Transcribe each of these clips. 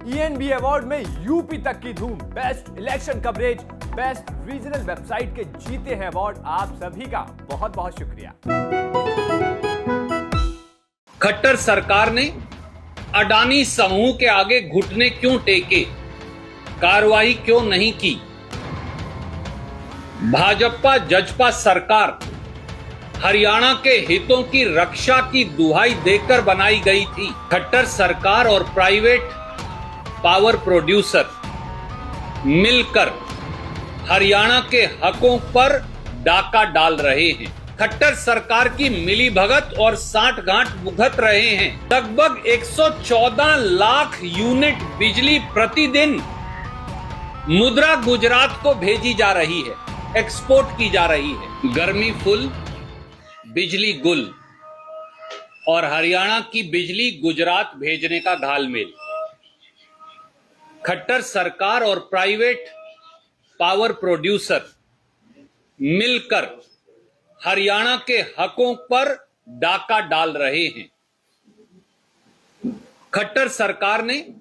ENB award में UP तक की धूम। Best election coverage, best regional website के जीते हैं अवार्ड। आप सभी का बहुत बहुत शुक्रिया। खट्टर सरकार ने अडानी समूह के आगे घुटने क्यों टेके, कार्रवाई क्यों नहीं की? भाजपा जजपा सरकार हरियाणा के हितों की रक्षा की दुहाई देकर बनाई गई थी। खट्टर सरकार और प्राइवेट पावर प्रोड्यूसर मिलकर हरियाणा के हकों पर डाका डाल रहे हैं। खट्टर सरकार की मिलीभगत और सांठगांठ भुगत रहे हैं। लगभग 114 लाख यूनिट बिजली प्रतिदिन मुद्रा गुजरात को भेजी जा रही है, एक्सपोर्ट की जा रही है। गर्मी फुल, बिजली गुल और हरियाणा की बिजली गुजरात भेजने का घालमेल। खट्टर सरकार और प्राइवेट पावर प्रोड्यूसर मिलकर हरियाणा के हकों पर डाका डाल रहे हैं। खट्टर सरकार ने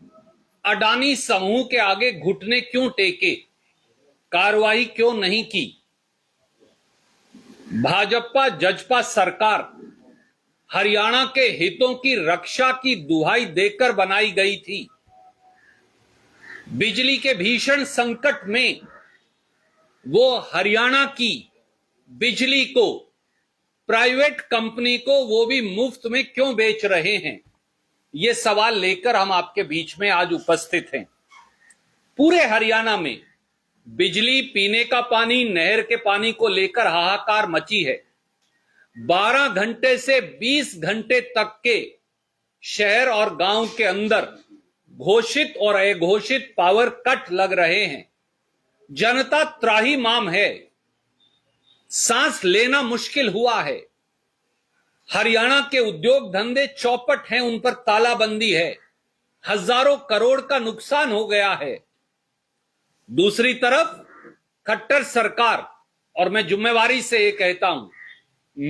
अडानी समूह के आगे घुटने क्यों टेके, कार्रवाई क्यों नहीं की? भाजपा जजपा सरकार हरियाणा के हितों की रक्षा की दुहाई देकर बनाई गई थी। बिजली के भीषण संकट में वो हरियाणा की बिजली को प्राइवेट कंपनी को वो भी मुफ्त में क्यों बेच रहे हैं? ये सवाल लेकर हम आपके बीच में आज उपस्थित हैं। पूरे हरियाणा में बिजली, पीने का पानी, नहर के पानी को लेकर हाहाकार मची है। 12 घंटे से 20 घंटे तक के शहर और गांव के अंदर घोषित और अघोषित पावर कट लग रहे हैं। जनता त्राहिमाम है, सांस लेना मुश्किल हुआ है। हरियाणा के उद्योग धंधे चौपट हैं, उन पर तालाबंदी है। हजारों करोड़ का नुकसान हो गया है। दूसरी तरफ खट्टर सरकार, और मैं जिम्मेवारी से ये कहता हूं,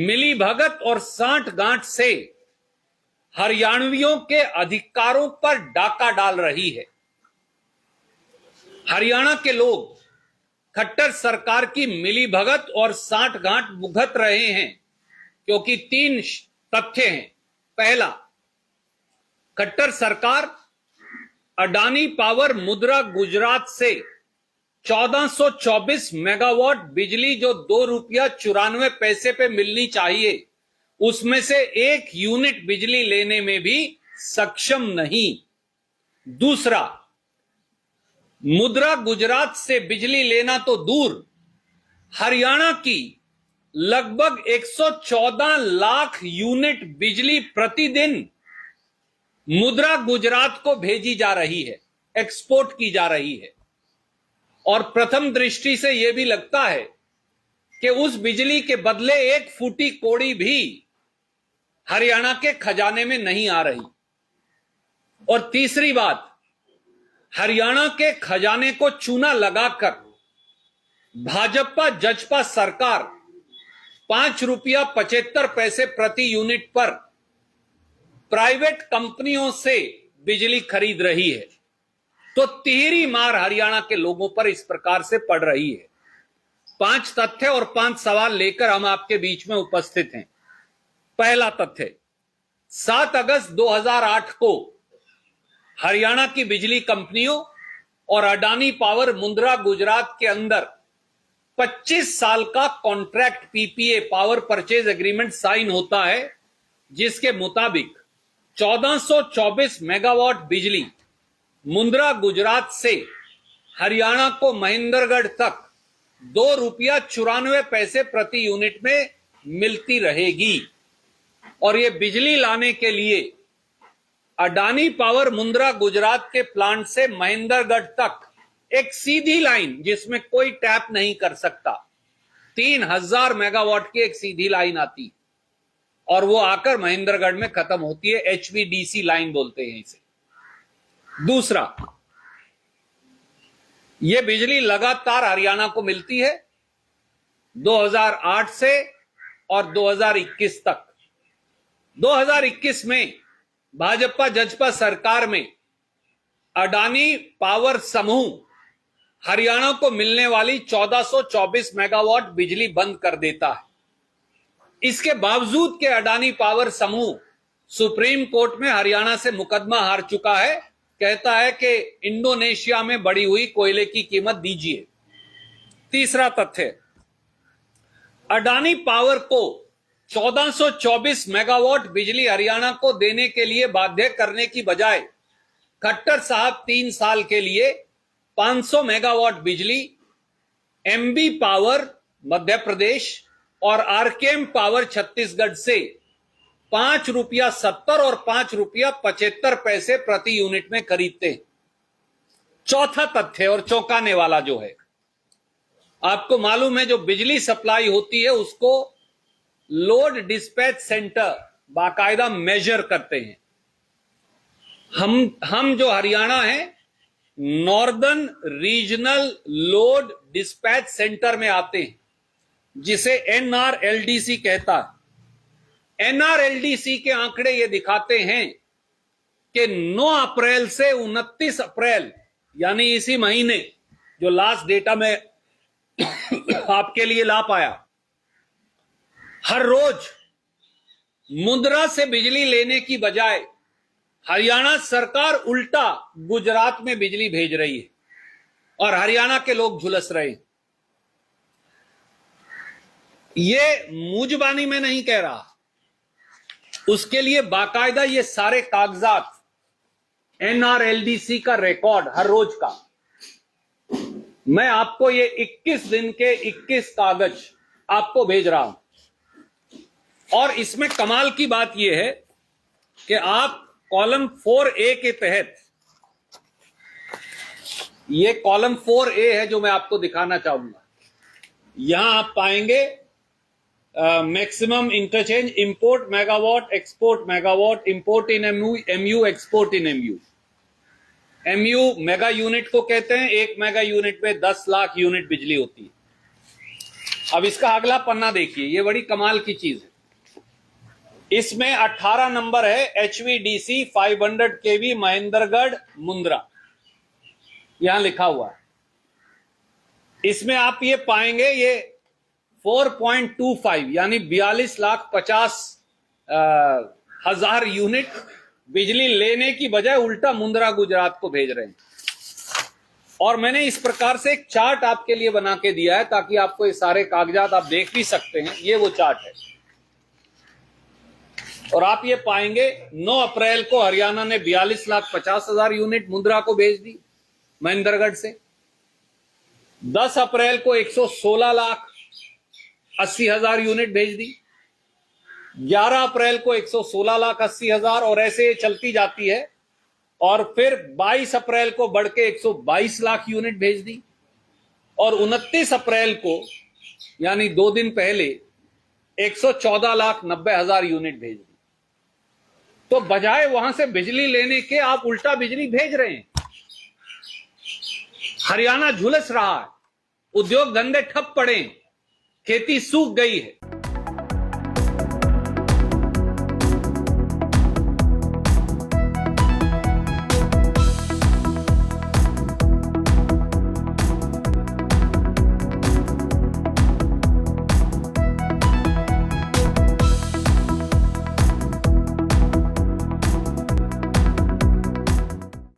मिलीभगत और सांठगांठ से हरियाणवियों के अधिकारों पर डाका डाल रही है। हरियाणा के लोग खट्टर सरकार की मिलीभगत और सांठगांठ भुगत रहे हैं क्योंकि 3 तथ्य हैं। पहला, खट्टर सरकार अडानी पावर मुद्रा गुजरात से 1424 मेगावाट बिजली जो ₹2.94 पे मिलनी चाहिए, उसमें से 1 यूनिट बिजली लेने में भी सक्षम नहीं। दूसरा, मुद्रा गुजरात से बिजली लेना तो दूर, हरियाणा की लगभग 114 लाख यूनिट बिजली प्रतिदिन मुद्रा गुजरात को भेजी जा रही है, एक्सपोर्ट की जा रही है। और प्रथम दृष्टि से यह भी लगता है कि उस बिजली के बदले 1 फूटी कौड़ी भी हरियाणा के खजाने में नहीं आ रही। और तीसरी बात, हरियाणा के खजाने को चूना लगाकर भाजपा जजपा सरकार ₹5.75 प्रति यूनिट पर प्राइवेट कंपनियों से बिजली खरीद रही है। तो तिहरी मार हरियाणा के लोगों पर इस प्रकार से पड़ रही है। 5 तथ्य और 5 सवाल लेकर हम आपके बीच में उपस्थित हैं। पहला तथ्य, 7 अगस्त 2008 को हरियाणा की बिजली कंपनियों और अडानी पावर मुद्रा गुजरात के अंदर 25 साल का contract PPA, power purchase agreement sign होता है, जिसके मुताबिक 1424 मेगावाट बिजली मुद्रा गुजरात से हरियाणा को महेंद्रगढ़ तक ₹2.94 प्रति यूनिट में मिलती रहेगी। और ये बिजली लाने के लिए अडानी पावर मुद्रा गुजरात के प्लांट से महेंद्रगढ़ तक एक सीधी लाइन, जिसमें कोई टैप नहीं कर सकता, 3000 मेगावाट की एक सीधी लाइन आती और वो आकर महेंद्रगढ़ में खत्म होती है। एचवीडीसी लाइन बोलते हैं इसे। दूसरा, यह बिजली लगातार हरियाणा को मिलती है 2008 से और 2021 तक। 2021 में भाजपा जजपा सरकार में अडानी पावर समूह हरियाणा को मिलने वाली 1424 मेगावाट बिजली बंद कर देता है। इसके बावजूद के अडानी पावर समूह सुप्रीम कोर्ट में हरियाणा से मुकदमा हार चुका है। कहता है कि इंडोनेशिया में बढ़ी हुई कोयले की कीमत दीजिए। तीसरा तथ्य, अडानी पावर को 1424 मेगावाट बिजली हरियाणा को देने के लिए बाध्य करने की बजाय खट्टर साहब 3 साल के लिए 500 मेगावाट बिजली एमबी पावर मध्य प्रदेश और आरकेएम पावर छत्तीसगढ़ से ₹5.70 और ₹5.75 प्रति यूनिट में खरीदते हैं। चौथा तथ्य और चौंकाने वाला जो है, आपको मालूम है जो बिजली सप्लाई होती है उसको लोड डिस्पैच सेंटर बाकायदा मेजर करते हैं। हम जो हरियाणा है northern regional load dispatch centre में आते हैं, जिसे एनआरएलडीसी कहता है। एनआरएलडीसी के आंकड़े ये दिखाते हैं कि 9 अप्रैल से 29 अप्रैल यानी इसी महीने, जो लास्ट डेटा में आपके लिए ला पाया, हर रोज मुंद्रा से बिजली लेने की बजाय हरियाणा सरकार उल्टा गुजरात में बिजली भेज रही है और हरियाणा के लोग झुलस रहे हैं। ये मुजबानी में नहीं कह रहा, उसके लिए बाकायदा ये सारे कागजात, एनआरएलडीसी का रिकॉर्ड हर रोज का, मैं आपको ये 21 दिन के 21 कागज आपको भेज रहा हूं। और इसमें कमाल की बात यह है कि आप कॉलम 4A के तहत, ये कॉलम 4A है जो मैं आपको दिखाना चाहूंगा, यहां आप पाएंगे maximum interchange, import megawatt, export megawatt, import in MU, export in MU. MU mega unit को कहते हैं, 1 मेगा यूनिट में 10 लाख यूनिट बिजली होती है। अब इसका अगला पन्ना देखिए, ये बड़ी कमाल की चीज है। इसमें 18 नंबर है HVDC 500 kV महेंद्रगढ़ मुंद्रा, यहां लिखा हुआ है। इसमें आप ये पाएंगे ये 4.25 यानी 42,50,000 यूनिट बिजली लेने की बजाय उल्टा मुंद्रा गुजरात को भेज रहे हैं। और मैंने इस प्रकार से एक चार्ट आपके लिए बना के दिया है ताकि आपको ये सारे कागजात आप देख भी सकते हैं। ये वो चार्ट है और आप ये पाएंगे 9 अप्रैल को हरियाणा ने 42,50,000 यूनिट मुंद्रा को भेज दी महेंद्रगढ़ से। 10 अप्रैल को 116,80,000 यूनिट भेज दी। 11 अप्रैल को 116,80,000 और ऐसे चलती जाती है। और फिर 22 अप्रैल को बढ़ के 122 लाख यूनिट भेज दी और 29 अप्रैल को यानी 2 दिन पहले 114,90,000 यूनिट भेज दी। तो बजाय वहां से बिजली लेने के आप उल्टा बिजली भेज रहे हैं। हरियाणा झुलस रहा है, उद्योग धंधे ठप पड़े, खेती सूख गई है।